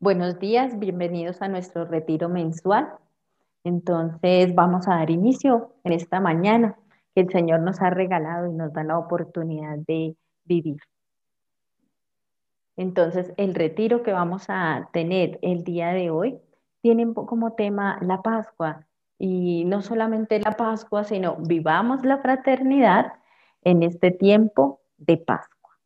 Buenos días, bienvenidos a nuestro retiro mensual. Entonces vamos a dar inicio en esta mañana que el Señor nos ha regalado y nos da la oportunidad de vivir. Entonces el retiro que vamos a tener el día de hoy tiene como tema la Pascua y no solamente la Pascua, sino vivamos la fraternidad en este tiempo de Pascua.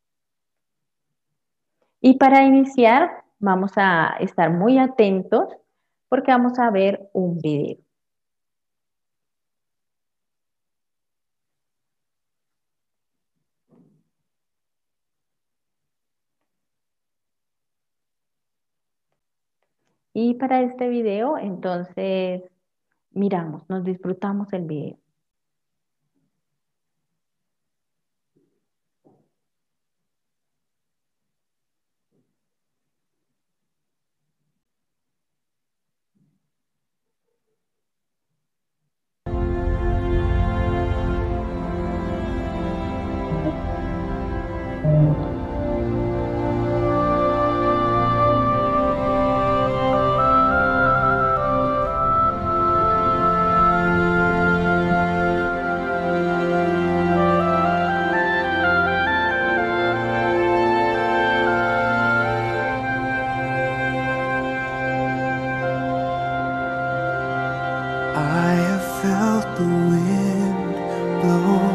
Y para iniciar, vamos a estar muy atentos porque vamos a ver un video. Y para este video, entonces, miramos, nos disfrutamos el video. I have felt the wind blow,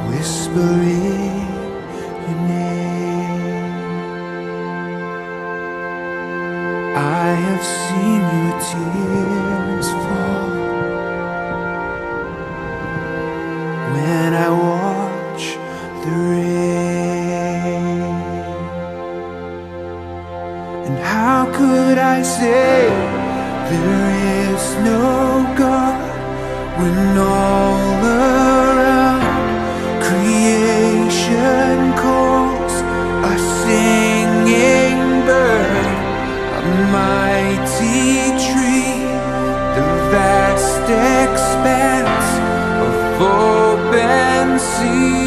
whispering your name. I have seen your tears fall when I watch the rain. And how could I say there is no God when all around creation calls a singing bird, a mighty tree, the vast expanse of open sea?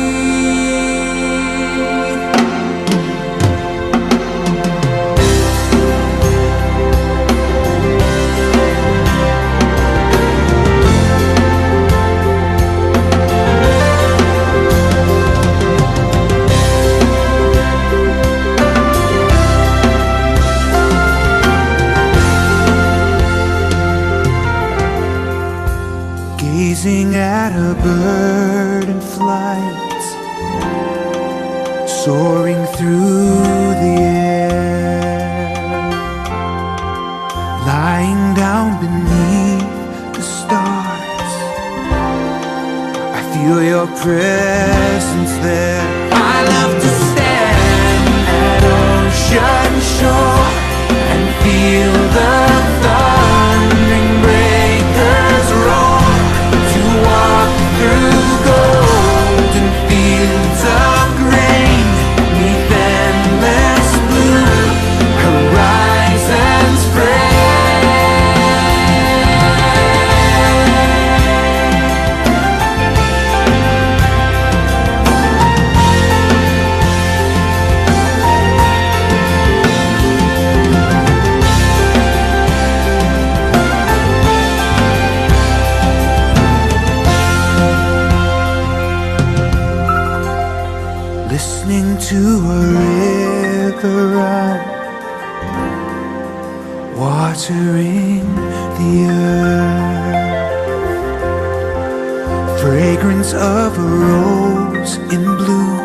Gazing at a bird in flight, soaring through the air, lying down beneath the stars. I feel your presence there. I love to stand at ocean shore and feel the thundering breakers roar, walk through golden fields of grain, neath endless blue horizons frame. Listening to a river run, watering the earth, fragrance of a rose in bloom,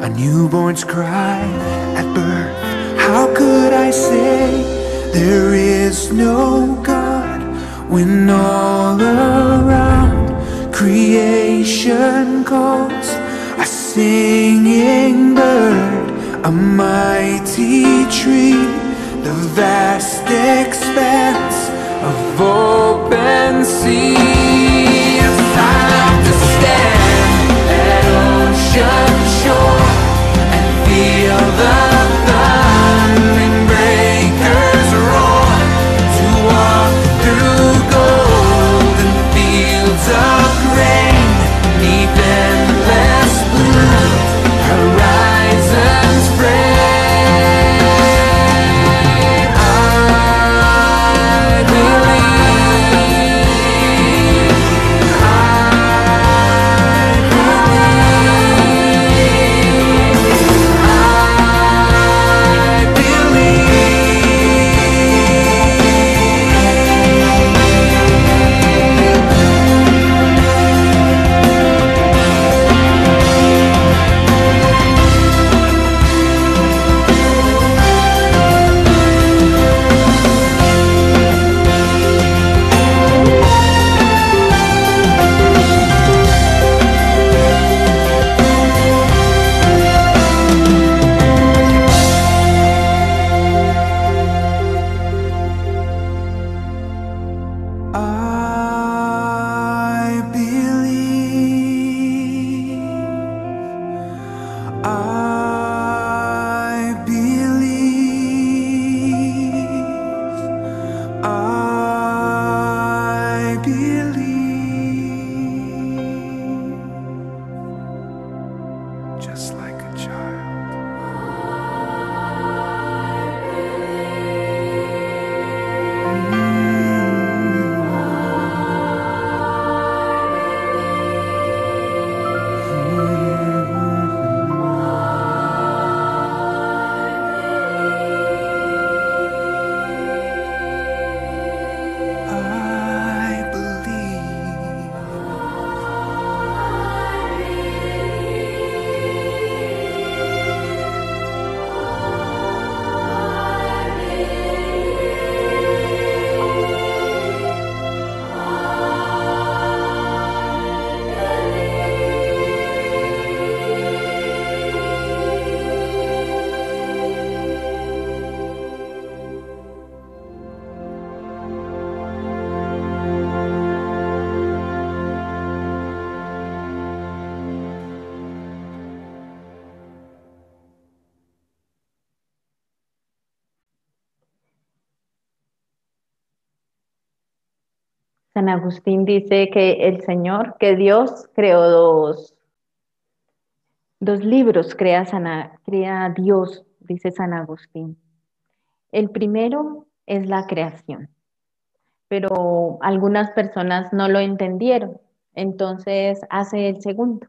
a newborn's cry at birth. How could I say there is no God when all around creation calls a singing bird, a mighty tree, the vast expanse of open sea? Yes, I love to stand at ocean shore and feel the thundering breakers roar, to walk through golden fields of grain, neath endless blue horizons. San Agustín dice que el Señor, que Dios creó dos libros, crea Dios, dice San Agustín. El primero es la creación, pero algunas personas no lo entendieron, entonces hace el segundo.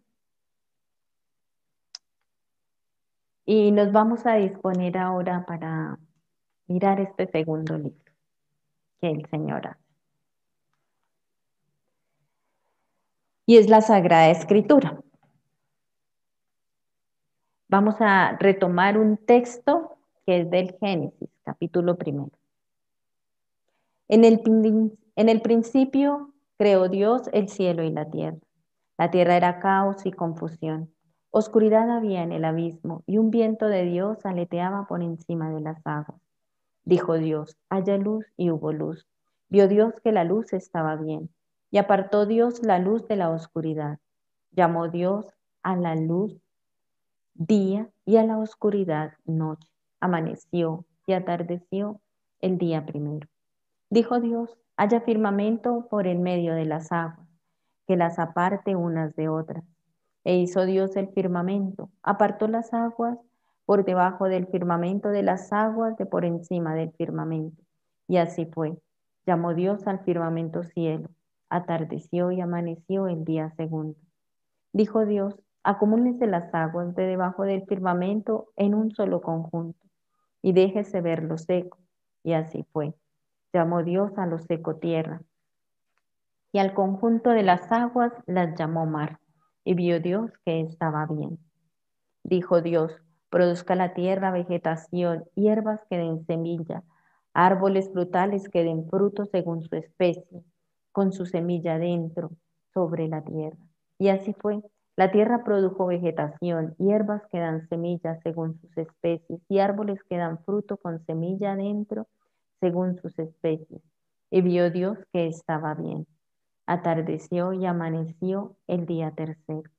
Y nos vamos a disponer ahora para mirar este segundo libro que el Señor hace. Y es la Sagrada Escritura. Vamos a retomar un texto que es del Génesis, capítulo primero. En el principio creó Dios el cielo y la tierra. La tierra era caos y confusión. Oscuridad había en el abismo y un viento de Dios aleteaba por encima de las aguas. Dijo Dios, haya luz y hubo luz. Vio Dios que la luz estaba bien y apartó Dios la luz de la oscuridad. Llamó Dios a la luz día y a la oscuridad noche. Amaneció y atardeció el día primero. Dijo Dios, haya firmamento por en medio de las aguas, que las aparte unas de otras. E hizo Dios el firmamento, apartó las aguas por debajo del firmamento de las aguas de por encima del firmamento. Y así fue. Llamó Dios al firmamento cielo. Atardeció y amaneció el día segundo. Dijo Dios, acumúlense las aguas de debajo del firmamento en un solo conjunto, y déjese ver lo seco. Y así fue. Llamó Dios a lo seco tierra, y al conjunto de las aguas las llamó mar. Y vio Dios que estaba bien. Dijo Dios, produzca la tierra vegetación, hierbas que den semilla, árboles frutales que den fruto según su especie, con su semilla dentro, sobre la tierra. Y así fue. La tierra produjo vegetación, hierbas que dan semilla según sus especies, y árboles que dan fruto con semilla dentro, según sus especies. Y vio Dios que estaba bien. Atardeció y amaneció el día tercero.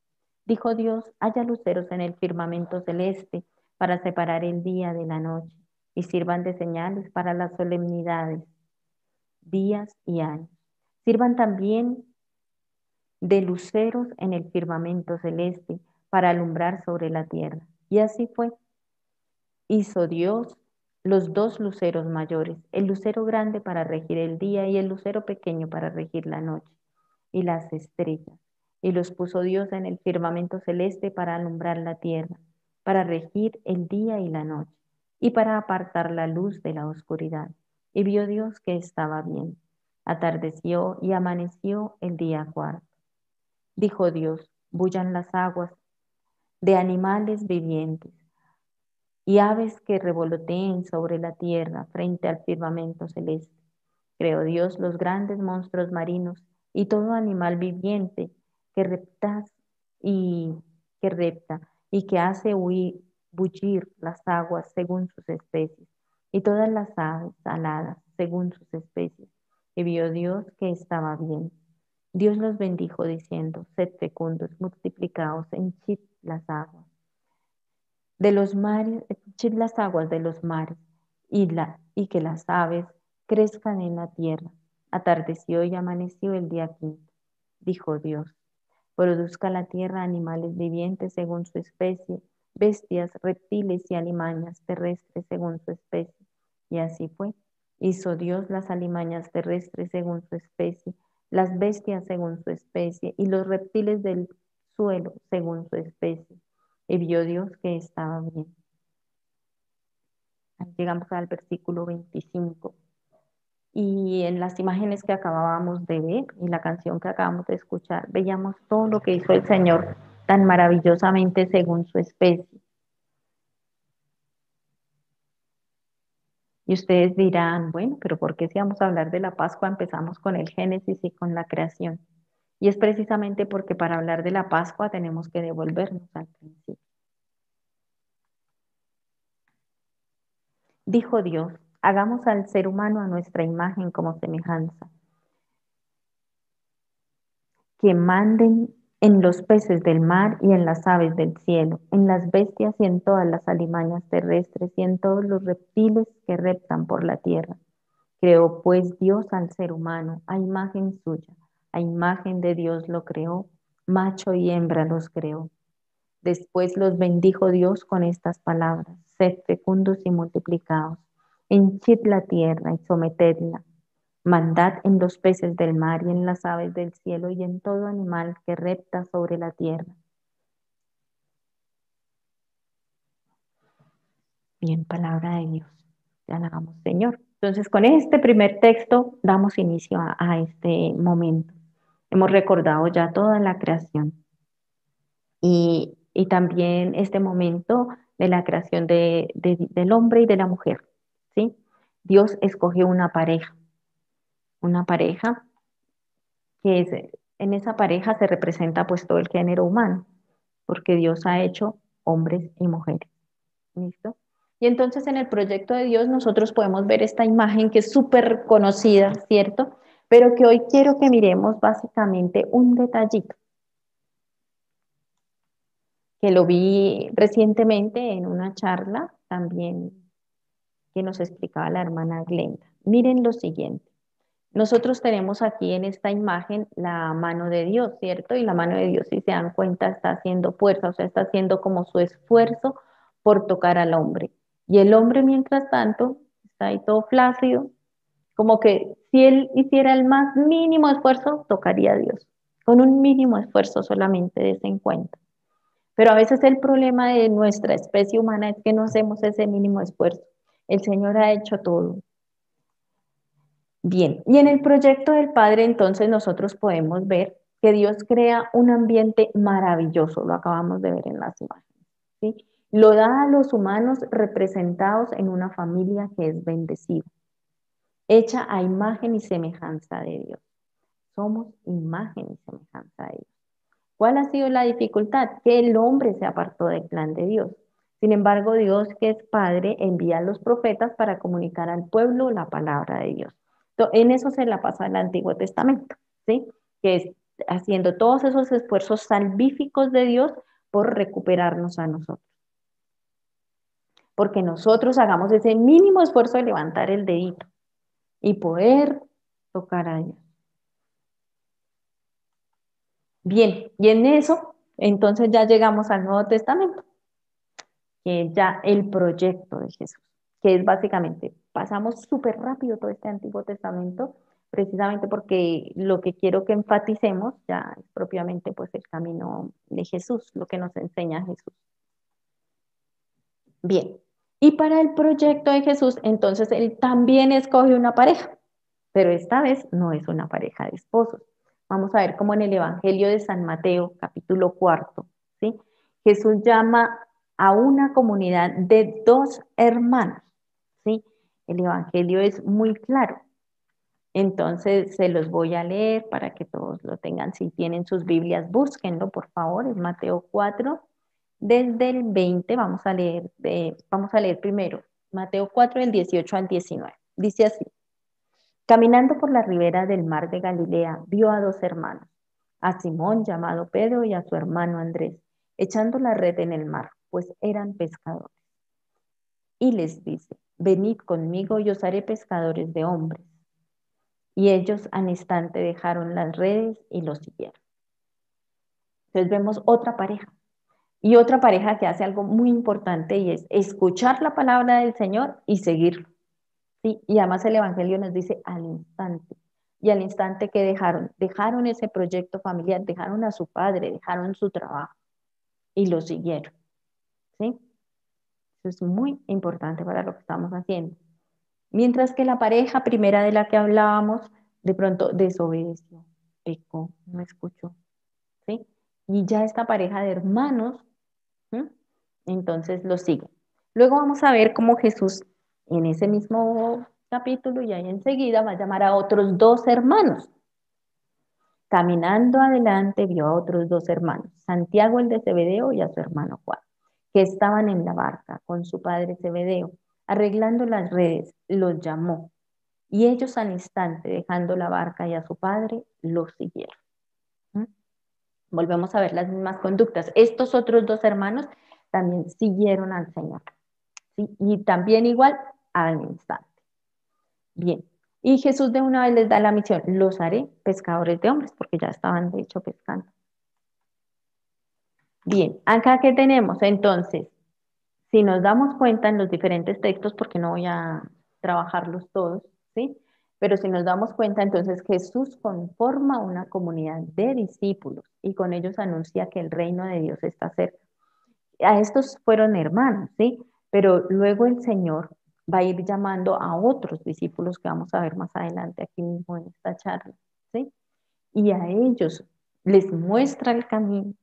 Dijo Dios, haya luceros en el firmamento celeste para separar el día de la noche y sirvan de señales para las solemnidades, días y años. Sirvan también de luceros en el firmamento celeste para alumbrar sobre la tierra. Y así fue. Hizo Dios los dos luceros mayores, el lucero grande para regir el día y el lucero pequeño para regir la noche, y las estrellas. Y los puso Dios en el firmamento celeste para alumbrar la tierra, para regir el día y la noche, y para apartar la luz de la oscuridad. Y vio Dios que estaba bien. Atardeció y amaneció el día cuarto. Dijo Dios, bullan las aguas de animales vivientes y aves que revoloteen sobre la tierra frente al firmamento celeste. Creó Dios los grandes monstruos marinos y todo animal viviente que reptas y que repta y que hace bullir las aguas según sus especies, y todas las aves aladas según sus especies. Y vio Dios que estaba bien. Dios los bendijo diciendo, sed fecundos, multiplicaos, henchid las aguas de los mares, henchid las aguas de los mares, y que las aves crezcan en la tierra. Atardeció y amaneció el día quinto. Dijo Dios, produzca la tierra animales vivientes según su especie, bestias, reptiles y alimañas terrestres según su especie. Y así fue. Hizo Dios las alimañas terrestres según su especie, las bestias según su especie, y los reptiles del suelo según su especie. Y vio Dios que estaba bien. Llegamos al versículo 25. Y en las imágenes que acabábamos de ver y la canción que acabamos de escuchar, veíamos todo lo que hizo el Señor tan maravillosamente según su especie. Y ustedes dirán, bueno, pero ¿por qué si vamos a hablar de la Pascua empezamos con el Génesis y con la creación? Y es precisamente porque para hablar de la Pascua tenemos que devolvernos al principio. Dijo Dios, hagamos al ser humano a nuestra imagen como semejanza, que manden en los peces del mar y en las aves del cielo, en las bestias y en todas las alimañas terrestres y en todos los reptiles que reptan por la tierra. Creó pues Dios al ser humano a imagen suya, a imagen de Dios lo creó, macho y hembra los creó. Después los bendijo Dios con estas palabras: sed fecundos y multiplicaos, henchid la tierra y sometedla, mandad en los peces del mar y en las aves del cielo y en todo animal que repta sobre la tierra. Bien, palabra de Dios. Te alabamos, Señor. Entonces, con este primer texto damos inicio a este momento. Hemos recordado ya toda la creación y también este momento de la creación del hombre y de la mujer, ¿sí? Dios escogió una pareja que es, en esa pareja se representa pues todo el género humano, porque Dios ha hecho hombres y mujeres. ¿Listo? Y entonces en el proyecto de Dios nosotros podemos ver esta imagen que es súper conocida, ¿cierto? Pero que hoy quiero que miremos básicamente un detallito, que lo vi recientemente en una charla también que nos explicaba la hermana Glenda. Miren lo siguiente. Nosotros tenemos aquí en esta imagen la mano de Dios, ¿cierto? Y la mano de Dios, si se dan cuenta, está haciendo fuerza, o sea, está haciendo como su esfuerzo por tocar al hombre. Y el hombre, mientras tanto, está ahí todo flácido, como que si él hiciera el más mínimo esfuerzo, tocaría a Dios. Con un mínimo esfuerzo solamente de en cuenta. Pero a veces el problema de nuestra especie humana es que no hacemos ese mínimo esfuerzo. El Señor ha hecho todo. Bien, y en el proyecto del Padre entonces nosotros podemos ver que Dios crea un ambiente maravilloso, lo acabamos de ver en las imágenes, ¿sí? Lo da a los humanos representados en una familia que es bendecida, hecha a imagen y semejanza de Dios. Somos imagen y semejanza de Dios. ¿Cuál ha sido la dificultad? Que el hombre se apartó del plan de Dios. Sin embargo, Dios, que es Padre, envía a los profetas para comunicar al pueblo la palabra de Dios. En eso se la pasa el Antiguo Testamento, ¿sí? Que es haciendo todos esos esfuerzos salvíficos de Dios por recuperarnos a nosotros. Porque nosotros hagamos ese mínimo esfuerzo de levantar el dedito y poder tocar a Dios. Bien, y en eso, entonces ya llegamos al Nuevo Testamento, que es ya el proyecto de Jesús, que es básicamente, pasamos súper rápido todo este Antiguo Testamento, precisamente porque lo que quiero que enfaticemos ya es propiamente pues el camino de Jesús, lo que nos enseña Jesús. Bien, y para el proyecto de Jesús, entonces él también escoge una pareja, pero esta vez no es una pareja de esposos. Vamos a ver cómo en el Evangelio de San Mateo, capítulo 4, ¿sí? Jesús llama a una comunidad de dos hermanos, ¿sí? El Evangelio es muy claro. Entonces se los voy a leer para que todos lo tengan. Si tienen sus Biblias, búsquenlo, por favor. Es Mateo 4, desde el 20. Vamos a leer primero Mateo 4, del 18 al 19. Dice así: caminando por la ribera del mar de Galilea, vio a dos hermanos, a Simón llamado Pedro y a su hermano Andrés, echando la red en el mar, pues eran pescadores. Y les dice: venid conmigo y os haré pescadores de hombres. Y ellos al instante dejaron las redes y los siguieron. Entonces vemos otra pareja. Y otra pareja que hace algo muy importante y es escuchar la palabra del Señor y seguirlo. ¿Sí? Y además el Evangelio nos dice al instante. Y al instante que dejaron ese proyecto familiar, dejaron a su padre, dejaron su trabajo y lo siguieron. ¿Sí? Eso es muy importante para lo que estamos haciendo. Mientras que la pareja primera de la que hablábamos, de pronto desobedeció, pecó, no escuchó. ¿Sí? Y ya esta pareja de hermanos, ¿sí? Entonces lo sigue. Luego vamos a ver cómo Jesús en ese mismo capítulo y ahí enseguida va a llamar a otros dos hermanos. Caminando adelante vio a otros dos hermanos, Santiago el de Zebedeo y a su hermano Juan, que estaban en la barca con su padre Zebedeo, arreglando las redes, los llamó. Y ellos al instante, dejando la barca y a su padre, los siguieron. ¿Mm? Volvemos a ver las mismas conductas. Estos otros dos hermanos también siguieron al Señor, ¿sí? Y también igual al instante. Bien, Y Jesús de una vez les da la misión, los haré pescadores de hombres, porque ya estaban de hecho pescando. Bien, acá que tenemos entonces, si nos damos cuenta en los diferentes textos, porque no voy a trabajarlos todos, ¿sí? Pero si nos damos cuenta, entonces Jesús conforma una comunidad de discípulos y con ellos anuncia que el reino de Dios está cerca. A estos fueron hermanos, ¿sí? Pero luego el Señor va a ir llamando a otros discípulos que vamos a ver más adelante aquí mismo en esta charla, ¿sí? Y a ellos les muestra el camino,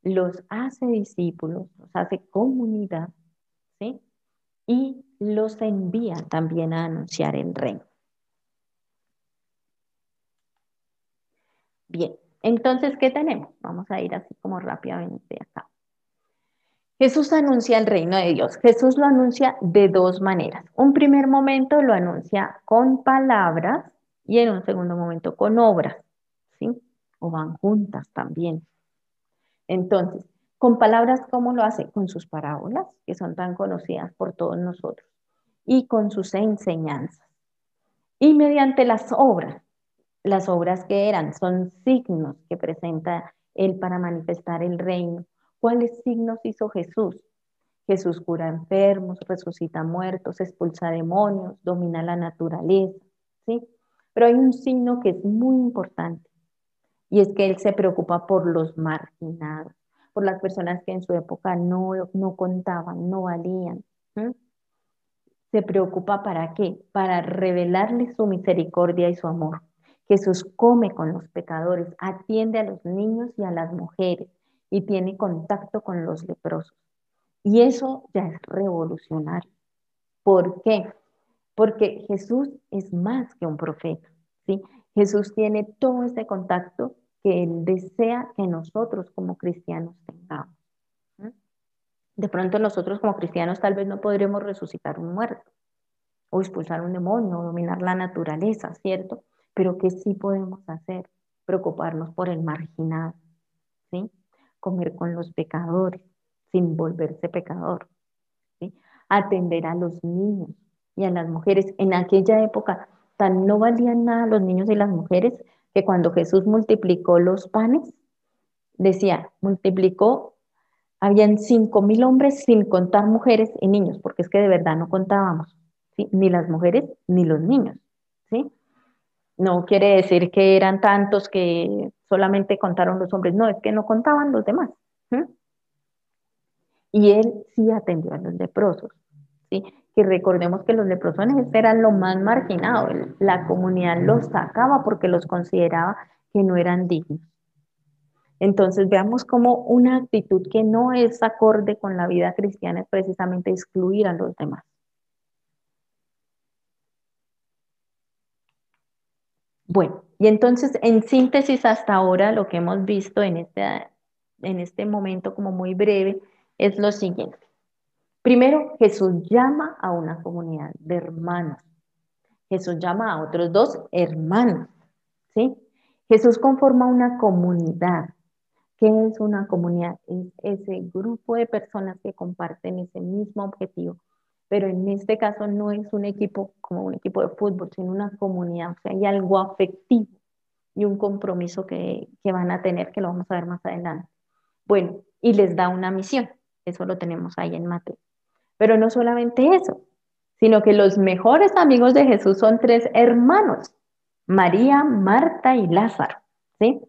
los hace discípulos, los hace comunidad, ¿sí? Y los envía también a anunciar el reino. Bien, entonces, ¿qué tenemos? Vamos a ir así como rápidamente acá. Jesús anuncia el reino de Dios. Jesús lo anuncia de dos maneras. Un primer momento lo anuncia con palabras y en un segundo momento con obras, ¿sí? O van juntas también. Entonces, con palabras, ¿cómo lo hace? Con sus parábolas, que son tan conocidas por todos nosotros, y con sus enseñanzas. Y mediante las obras que eran, son signos que presenta Él para manifestar el reino. ¿Cuáles signos hizo Jesús? Jesús cura enfermos, resucita muertos, expulsa demonios, domina la naturaleza, ¿sí? Pero hay un signo que es muy importante y es que Él se preocupa por los marginados, por las personas que en su época no contaban, no valían. ¿Sí? Se preocupa ¿para qué? Para revelarles su misericordia y su amor. Jesús come con los pecadores, atiende a los niños y a las mujeres y tiene contacto con los leprosos. Y eso ya es revolucionario. ¿Por qué? Porque Jesús es más que un profeta, ¿sí? Jesús tiene todo ese contacto que Él desea que nosotros como cristianos tengamos. ¿Sí? De pronto nosotros como cristianos tal vez no podremos resucitar un muerto, o expulsar un demonio, o dominar la naturaleza, ¿cierto? Pero ¿qué sí podemos hacer? Preocuparnos por el marginado, ¿sí? Comer con los pecadores, sin volverse pecador, ¿sí? Atender a los niños y a las mujeres. En aquella época tan no valían nada los niños y las mujeres que cuando Jesús multiplicó los panes, decía, multiplicó, habían 5.000 hombres sin contar mujeres y niños, porque es que de verdad no contábamos, ¿sí? Ni las mujeres ni los niños, ¿sí? No quiere decir que eran tantos que solamente contaron los hombres, no, es que no contaban los demás. ¿Sí? Y él sí atendió a los leprosos, ¿sí? Que recordemos que los leprosos eran lo más marginado, la comunidad los sacaba porque los consideraba que no eran dignos. Entonces veamos como una actitud que no es acorde con la vida cristiana es precisamente excluir a los demás. Bueno, y entonces en síntesis hasta ahora lo que hemos visto en este momento como muy breve es lo siguiente. Primero, Jesús llama a una comunidad de hermanos. Jesús llama a otros dos hermanos, ¿sí? Jesús conforma una comunidad. ¿Qué es una comunidad? Es ese grupo de personas que comparten ese mismo objetivo, pero en este caso no es un equipo como un equipo de fútbol, sino una comunidad, o sea, hay algo afectivo y un compromiso que van a tener, que lo vamos a ver más adelante. Bueno, y les da una misión, eso lo tenemos ahí en Mateo. Pero no solamente eso, sino que los mejores amigos de Jesús son tres hermanos, María, Marta y Lázaro, ¿sí?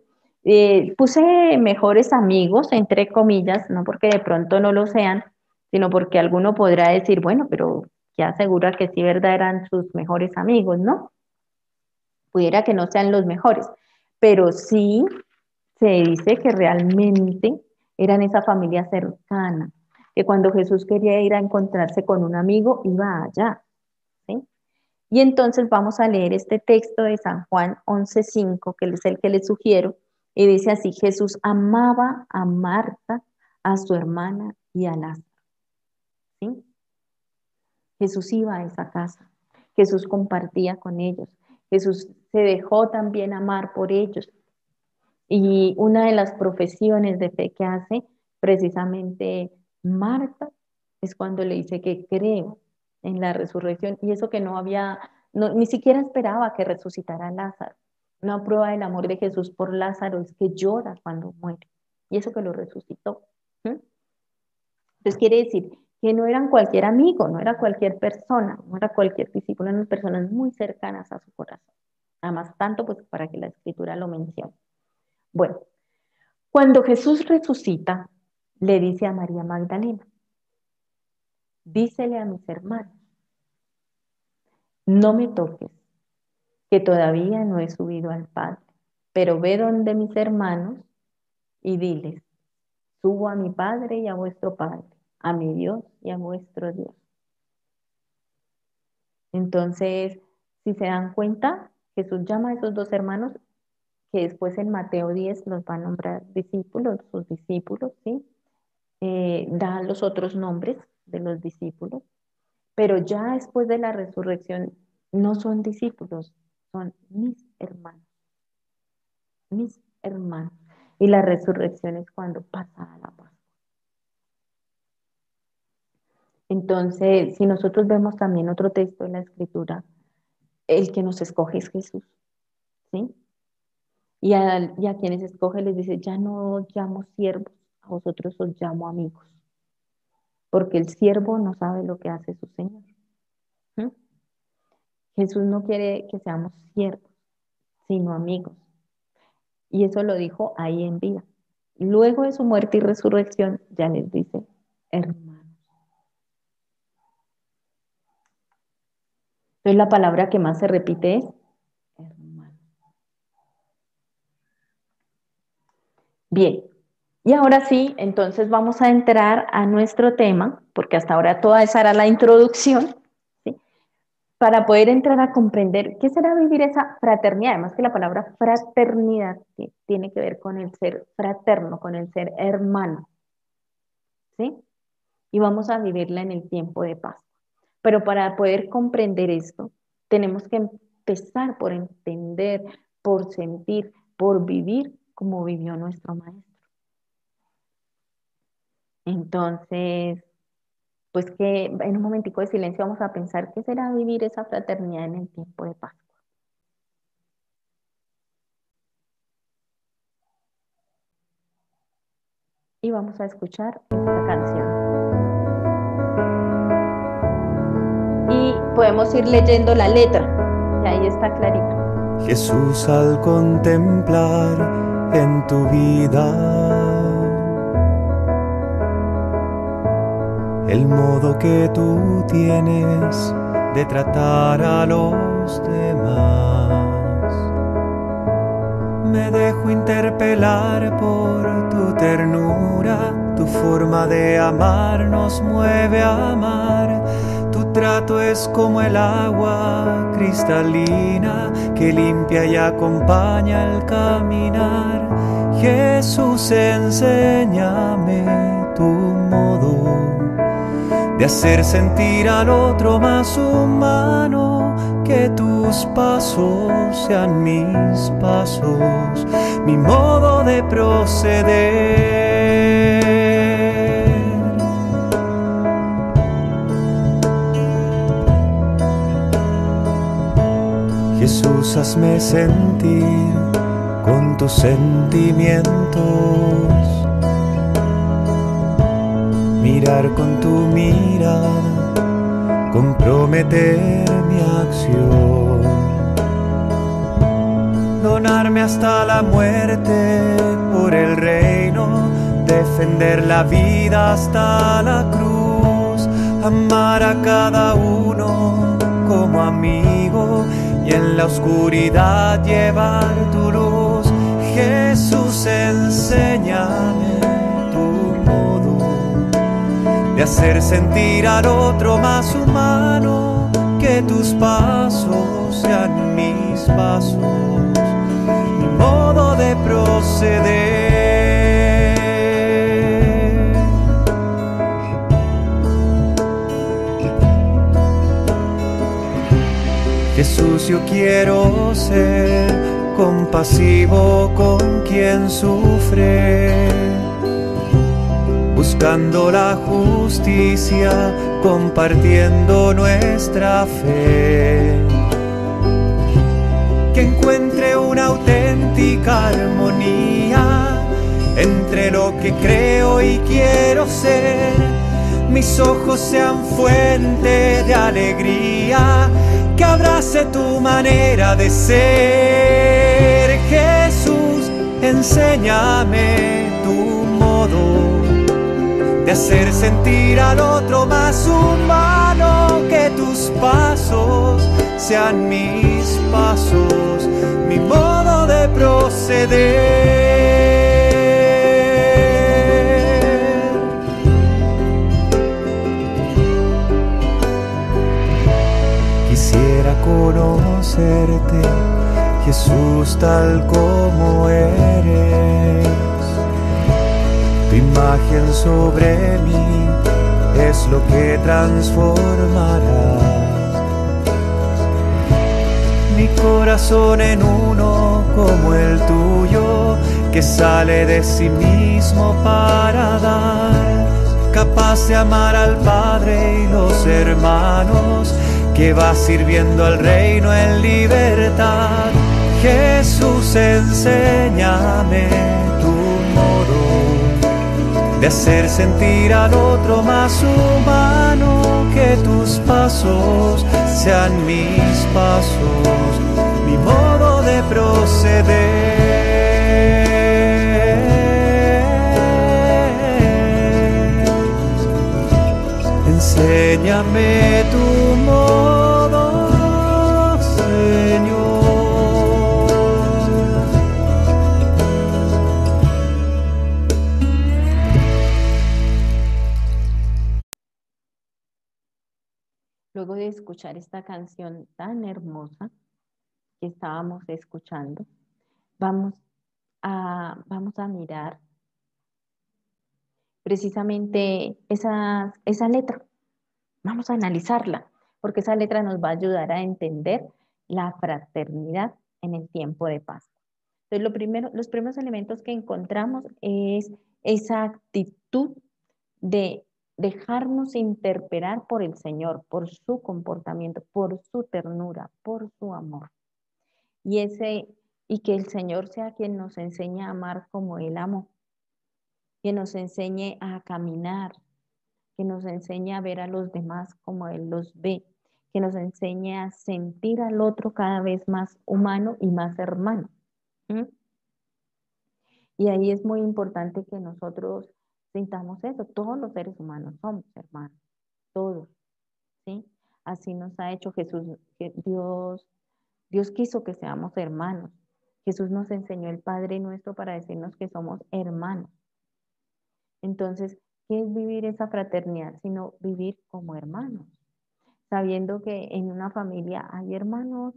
Puse mejores amigos, entre comillas, no porque de pronto no lo sean, sino porque alguno podrá decir, bueno, pero ¿qué asegura que sí, verdad, eran sus mejores amigos, no? Pudiera que no sean los mejores, pero sí se dice que realmente eran esa familia cercana, que cuando Jesús quería ir a encontrarse con un amigo, iba allá, ¿sí? Y entonces vamos a leer este texto de San Juan 11:5, que es el que les sugiero, y dice así, Jesús amaba a Marta, a su hermana y a Lázaro, ¿sí? Jesús iba a esa casa, Jesús compartía con ellos, Jesús se dejó también amar por ellos. Y una de las profesiones de fe que hace precisamente Marta es cuando le dice que creo en la resurrección y eso que no había ni siquiera esperaba que resucitara a Lázaro. Una prueba del amor de Jesús por Lázaro es que llora cuando muere, y eso que lo resucitó. ¿Mm? Entonces quiere decir que no eran cualquier amigo, no era cualquier persona, no era cualquier discípulo, eran personas muy cercanas a su corazón. Además, tanto pues para que la escritura lo mencione. Bueno, cuando Jesús resucita, le dice a María Magdalena, dícele a mis hermanos, no me toques, que todavía no he subido al Padre, pero ve donde mis hermanos y diles, subo a mi Padre y a vuestro Padre, a mi Dios y a vuestro Dios. Entonces, si se dan cuenta, Jesús llama a esos dos hermanos, que después en Mateo 10 los va a nombrar discípulos, sus discípulos, ¿sí? Da los otros nombres de los discípulos, pero ya después de la resurrección no son discípulos, son mis hermanos, mis hermanos. Y la resurrección es cuando pasa a la paz. Entonces, si nosotros vemos también otro texto en la Escritura, el que nos escoge es Jesús, ¿sí? Y a quienes escoge les dice, ya no os llamo siervos, a vosotros os llamo amigos, porque el siervo no sabe lo que hace su Señor. ¿Mm? Jesús no quiere que seamos siervos, sino amigos. Y eso lo dijo ahí en vida. Luego de su muerte y resurrección, ya les dice, hermanos. Entonces la palabra que más se repite es hermano. Bien, y ahora sí, entonces vamos a entrar a nuestro tema, porque hasta ahora toda esa era la introducción, ¿sí? Para poder entrar a comprender qué será vivir esa fraternidad, además que la palabra fraternidad tiene que ver con el ser fraterno, con el ser hermano, ¿sí? Y vamos a vivirla en el tiempo de Pascua. Pero para poder comprender esto, tenemos que empezar por entender, por sentir, por vivir como vivió nuestro Maestro. Entonces, pues que en un momentico de silencio vamos a pensar qué será vivir esa fraternidad en el tiempo de Pascua. Y vamos a escuchar esta canción. Y podemos ir leyendo la letra, que ahí está clarita. Jesús, al contemplar en tu vida el modo que tú tienes de tratar a los demás, me dejo interpelar por tu ternura, tu forma de amar nos mueve a amar. Tu trato es como el agua cristalina que limpia y acompaña el caminar. Jesús, enséñame tu modo de hacer sentir al otro más humano, que tus pasos sean mis pasos, mi modo de proceder. Jesús, hazme sentir con tus sentimientos, mirar con tu mirada, comprometer mi acción, donarme hasta la muerte por el reino, defender la vida hasta la cruz, amar a cada uno como amigo y en la oscuridad llevar tu luz. Jesús, enséñame de hacer sentir al otro más humano, que tus pasos sean mis pasos, mi modo de proceder. Jesús, yo quiero ser compasivo con quien sufre, buscando la justicia, compartiendo nuestra fe. que encuentre una auténtica armonía entre lo que creo y quiero ser. Mis ojos sean fuente de alegría, que abrace tu manera de ser. Jesús, enséñame tu modo de hacer sentir al otro más humano, que tus pasos sean mis pasos, mi modo de proceder. Quisiera conocerte, Jesús, tal como eres. Tu imagen sobre mí es lo que transformará mi corazón en uno como el tuyo, que sale de sí mismo para dar, capaz de amar al Padre y los hermanos, que va sirviendo al reino en libertad. Jesús, enséñame tu modo de hacer sentir al otro más humano, que tus pasos sean mis pasos, mi modo de proceder. Enséñame tu modo, Señor. Luego de escuchar esta canción tan hermosa que estábamos escuchando, vamos vamos a mirar precisamente esa letra. Vamos a analizarla, porque esa letra nos va a ayudar a entender la fraternidad en el tiempo de Pascua. Entonces, los primeros elementos que encontramos es esa actitud de dejarnos interpelar por el Señor, por su comportamiento, por su ternura, por su amor. Y que el Señor sea quien nos enseñe a amar como Él amó, que nos enseñe a caminar, que nos enseñe a ver a los demás como Él los ve, que nos enseñe a sentir al otro cada vez más humano y más hermano. ¿Mm? Y ahí es muy importante que nosotros sintamos eso. Todos los seres humanos somos hermanos, todos, ¿sí? Así nos ha hecho Jesús, que Dios quiso que seamos hermanos. Jesús nos enseñó el Padre Nuestro para decirnos que somos hermanos. Entonces, ¿qué es vivir esa fraternidad? Sino vivir como hermanos, sabiendo que en una familia hay hermanos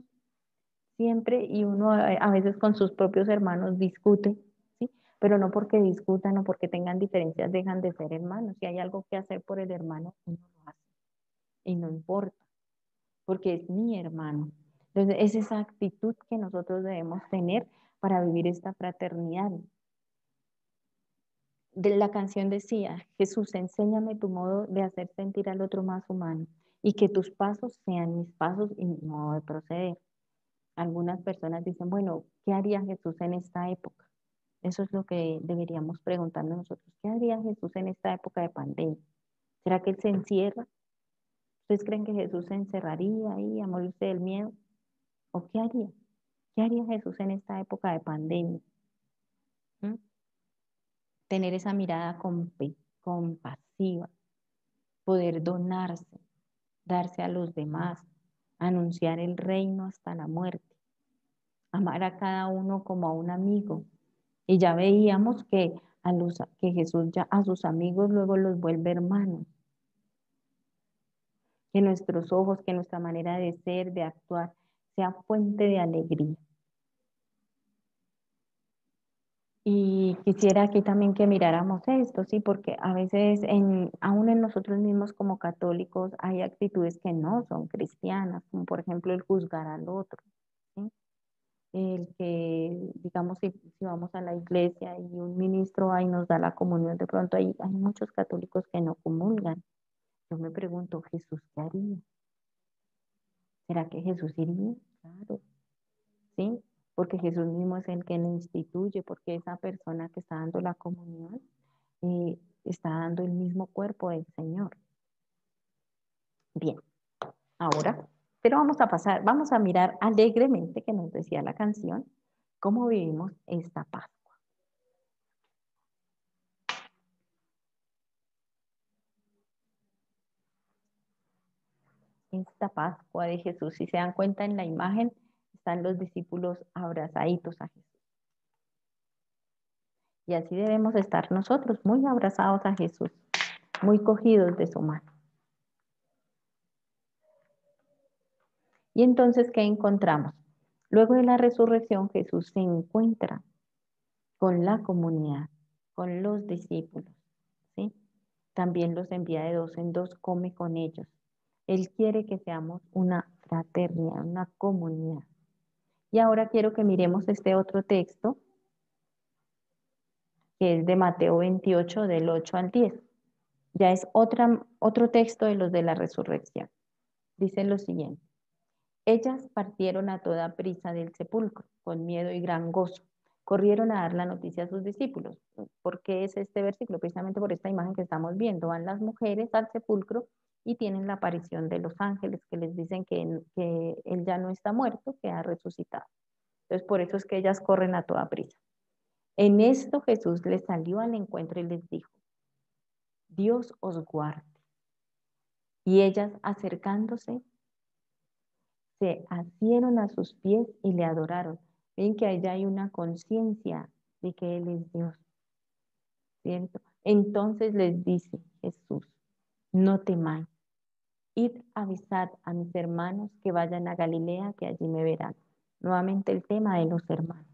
siempre y uno a veces con sus propios hermanos discute, ¿sí? Pero no porque discutan o porque tengan diferencias dejan de ser hermanos. Si hay algo que hacer por el hermano, uno lo hace y no importa, porque es mi hermano. Entonces, es esa actitud que nosotros debemos tener para vivir esta fraternidad. De la canción decía, Jesús, enséñame tu modo de hacer sentir al otro más humano y que tus pasos sean mis pasos y mi modo de proceder. Algunas personas dicen, bueno, ¿qué haría Jesús en esta época? Eso es lo que deberíamos preguntarnos nosotros. ¿Qué haría Jesús en esta época de pandemia? ¿Será que Él se encierra? ¿Ustedes creen que Jesús se encerraría ahí a morirse del miedo? ¿O qué haría? ¿Qué haría Jesús en esta época de pandemia? ¿Mm? Tener esa mirada compasiva, poder donarse, darse a los demás, anunciar el reino hasta la muerte, amar a cada uno como a un amigo. Y ya veíamos que Jesús ya a sus amigos luego los vuelve hermanos. Que nuestros ojos, que nuestra manera de ser, de actuar, sea fuente de alegría. Y quisiera aquí también que miráramos esto, sí, porque a veces aún en nosotros mismos como católicos hay actitudes que no son cristianas, como por ejemplo el juzgar al otro, ¿sí? El que, digamos, si vamos a la iglesia y un ministro ahí nos da la comunión, de pronto hay muchos católicos que no comulgan. Yo me pregunto, ¿Jesús qué haría? ¿Será que Jesús iría? Claro. ¿sí? Porque Jesús mismo es el que lo instituye, porque esa persona que está dando la comunión está dando el mismo cuerpo del Señor. Bien, ahora, pero vamos a mirar alegremente, que nos decía la canción, cómo vivimos esta Pascua. Esta Pascua de Jesús, si se dan cuenta en la imagen, están los discípulos abrazaditos a Jesús. Y así debemos estar nosotros, muy abrazados a Jesús, muy cogidos de su mano. Y entonces, ¿qué encontramos? Luego de la resurrección, Jesús se encuentra con la comunidad, con los discípulos, ¿sí? También los envía de dos en dos, come con ellos. Él quiere que seamos una fraternidad, una comunidad. Y ahora quiero que miremos este otro texto, que es de Mateo 28, del 8 al 10. Ya es otro texto de los de la resurrección. Dice lo siguiente. Ellas partieron a toda prisa del sepulcro, con miedo y gran gozo. Corrieron a dar la noticia a sus discípulos. ¿Por qué es este versículo? Precisamente por esta imagen que estamos viendo. Van las mujeres al sepulcro y tienen la aparición de los ángeles que les dicen que él ya no está muerto, que ha resucitado. Entonces, por eso es que ellas corren a toda prisa. En esto Jesús les salió al encuentro y les dijo, Dios os guarde. Y ellas, acercándose, se asieron a sus pies y le adoraron. Ven que allá hay una conciencia de que Él es Dios, ¿cierto? Entonces les dice Jesús, no temáis, id avisad a mis hermanos que vayan a Galilea, que allí me verán. Nuevamente el tema de los hermanos.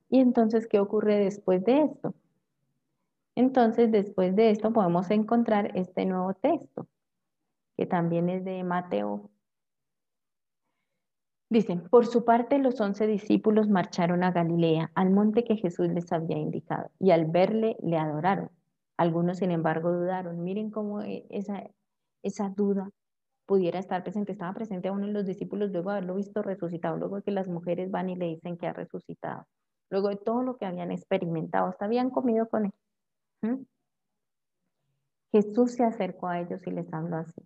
Y entonces, ¿qué ocurre después de esto? Entonces, después de esto podemos encontrar este nuevo texto, que también es de Mateo. Dicen, por su parte los 11 discípulos marcharon a Galilea, al monte que Jesús les había indicado, y al verle le adoraron. Algunos, sin embargo, dudaron. Miren cómo esa duda pudiera estar presente. Estaba presente aún en los discípulos luego de haberlo visto resucitado, luego de que las mujeres van y le dicen que ha resucitado, luego de todo lo que habían experimentado, hasta habían comido con él. ¿Mm? Jesús se acercó a ellos y les habló así.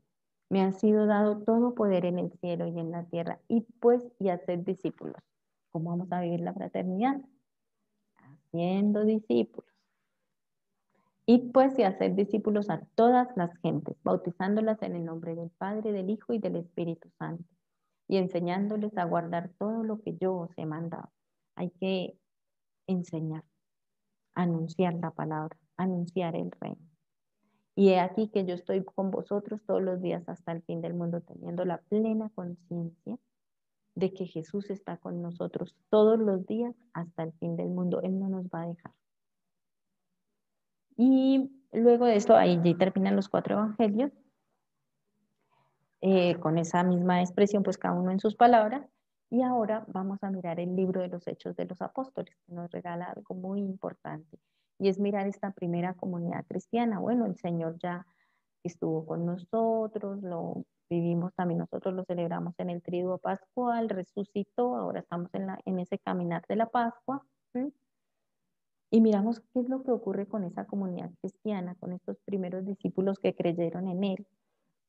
Me ha sido dado todo poder en el cielo y en la tierra. Id pues y haced discípulos. ¿Cómo vamos a vivir la fraternidad? Haciendo discípulos. Id pues y haced discípulos a todas las gentes, bautizándolas en el nombre del Padre, del Hijo y del Espíritu Santo, y enseñándoles a guardar todo lo que yo os he mandado. Hay que enseñar, anunciar la palabra, anunciar el reino. Y he aquí que yo estoy con vosotros todos los días hasta el fin del mundo, teniendo la plena conciencia de que Jesús está con nosotros todos los días hasta el fin del mundo. Él no nos va a dejar. Y luego de esto, ahí ya terminan los 4 evangelios, con esa misma expresión, pues cada uno en sus palabras. Y ahora vamos a mirar el libro de los Hechos de los Apóstoles, que nos regala algo muy importante. Y es mirar esta primera comunidad cristiana. Bueno, el Señor ya estuvo con nosotros, lo vivimos también nosotros, lo celebramos en el triduo pascual, resucitó, ahora estamos en ese caminar de la Pascua. ¿Sí? Y miramos qué es lo que ocurre con esa comunidad cristiana, con estos primeros discípulos que creyeron en Él.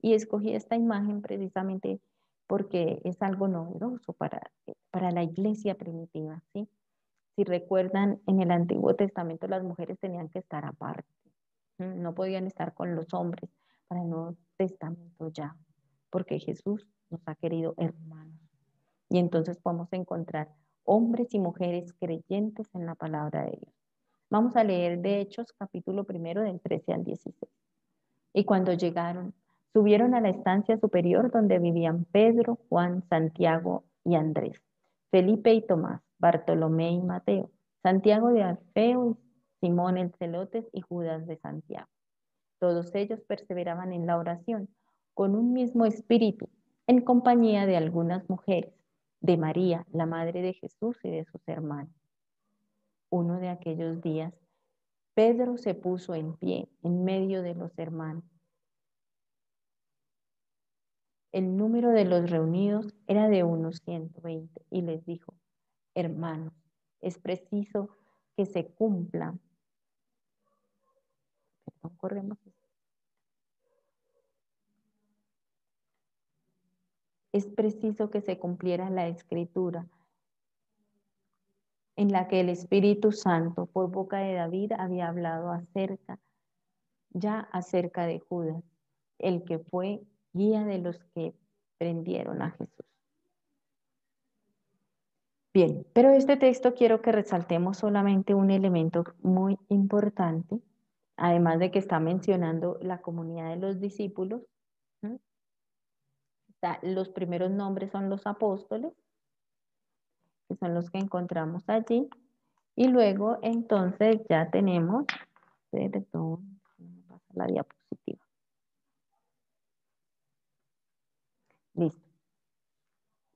Y escogí esta imagen precisamente porque es algo novedoso para la iglesia primitiva, ¿sí? Si recuerdan, en el Antiguo Testamento las mujeres tenían que estar aparte, no podían estar con los hombres para el Nuevo Testamento ya, porque Jesús nos ha querido hermanos. Y entonces podemos encontrar hombres y mujeres creyentes en la palabra de Dios. Vamos a leer de Hechos capítulo 1 del 13 al 16. Y cuando llegaron, subieron a la estancia superior donde vivían Pedro, Juan, Santiago y Andrés, Felipe y Tomás, Bartolomé y Mateo, Santiago de Alfeo y Simón el Celotes y Judas de Santiago. Todos ellos perseveraban en la oración, con un mismo espíritu, en compañía de algunas mujeres, de María, la madre de Jesús y de sus hermanos. Uno de aquellos días, Pedro se puso en pie en medio de los hermanos. El número de los reunidos era de unos 120 y les dijo: hermanos, es preciso que se cumpla. Perdón, corremos. Es preciso que se cumpliera la escritura en la que el Espíritu Santo, por boca de David, había hablado acerca de Judas, el que fue guía de los que prendieron a Jesús. Bien, pero este texto quiero que resaltemos solamente un elemento muy importante, además de que está mencionando la comunidad de los discípulos. Los primeros nombres son los apóstoles, que son los que encontramos allí, y luego entonces ya tenemos, perdón, pasa la diapositiva. Listo.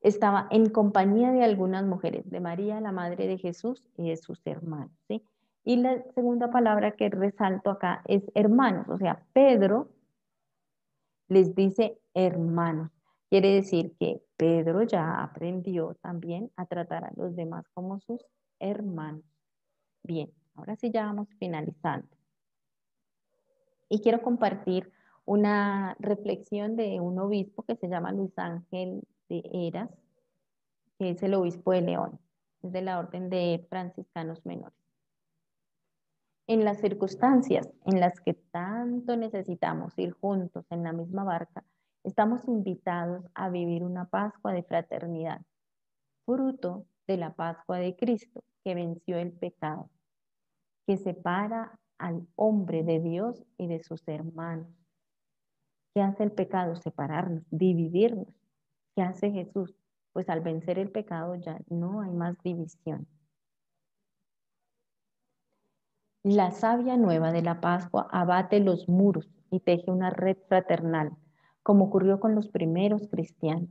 Estaba en compañía de algunas mujeres, de María, la madre de Jesús, y de sus hermanos, ¿sí? Y la segunda palabra que resalto acá es hermanos, o sea, Pedro les dice hermanos. Quiere decir que Pedro ya aprendió también a tratar a los demás como sus hermanos. Bien, ahora sí ya vamos finalizando. Y quiero compartir una reflexión de un obispo que se llama Luis Ángel de Heras, que es el obispo de León, es de la orden de franciscanos menores. En las circunstancias en las que tanto necesitamos ir juntos en la misma barca, estamos invitados a vivir una Pascua de fraternidad, fruto de la Pascua de Cristo, que venció el pecado, que separa al hombre de Dios y de sus hermanos. ¿Qué hace el pecado? Separarnos, dividirnos. ¿Qué hace Jesús? Pues al vencer el pecado ya no hay más división. La savia nueva de la Pascua abate los muros y teje una red fraternal, como ocurrió con los primeros cristianos.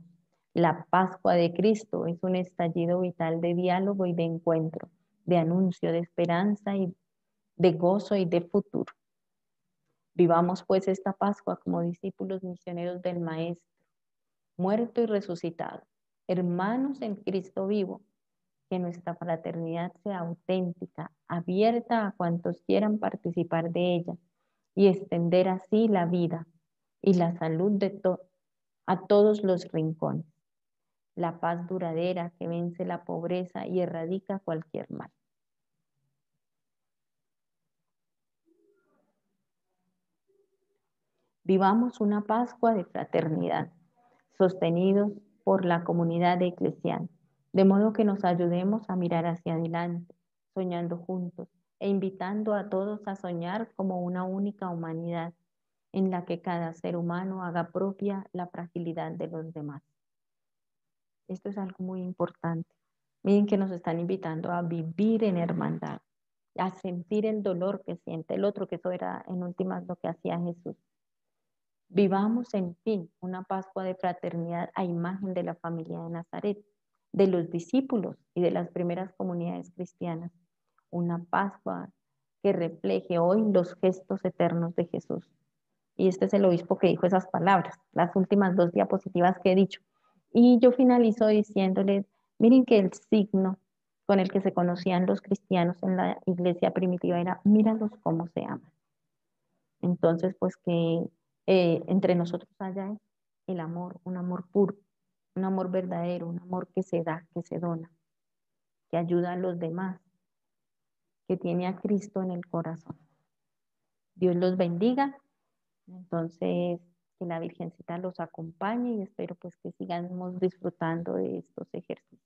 La Pascua de Cristo es un estallido vital de diálogo y de encuentro, de anuncio, de esperanza y de gozo y de futuro. Vivamos pues esta Pascua como discípulos misioneros del Maestro, muerto y resucitado, hermanos en Cristo vivo, que nuestra fraternidad sea auténtica, abierta a cuantos quieran participar de ella y extender así la vida y la salud a todos los rincones. La paz duradera que vence la pobreza y erradica cualquier mal. Vivamos una Pascua de fraternidad, sostenidos por la comunidad eclesial, de modo que nos ayudemos a mirar hacia adelante, soñando juntos e invitando a todos a soñar como una única humanidad en la que cada ser humano haga propia la fragilidad de los demás. Esto es algo muy importante. Miren que nos están invitando a vivir en hermandad, a sentir el dolor que siente el otro, que eso era en últimas lo que hacía Jesús. Vivamos, en fin, una Pascua de fraternidad a imagen de la familia de Nazaret, de los discípulos y de las primeras comunidades cristianas. Una Pascua que refleje hoy los gestos eternos de Jesús. Y este es el obispo que dijo esas palabras, las últimas 2 diapositivas que he dicho. Y yo finalizo diciéndoles, miren que el signo con el que se conocían los cristianos en la iglesia primitiva era, míralos cómo se aman. Entonces, pues que entre nosotros haya el amor, un amor puro, un amor verdadero, un amor que se da, que se dona, que ayuda a los demás, que tiene a Cristo en el corazón. Dios los bendiga. Entonces, que la Virgencita los acompañe y espero pues que sigamos disfrutando de estos ejercicios.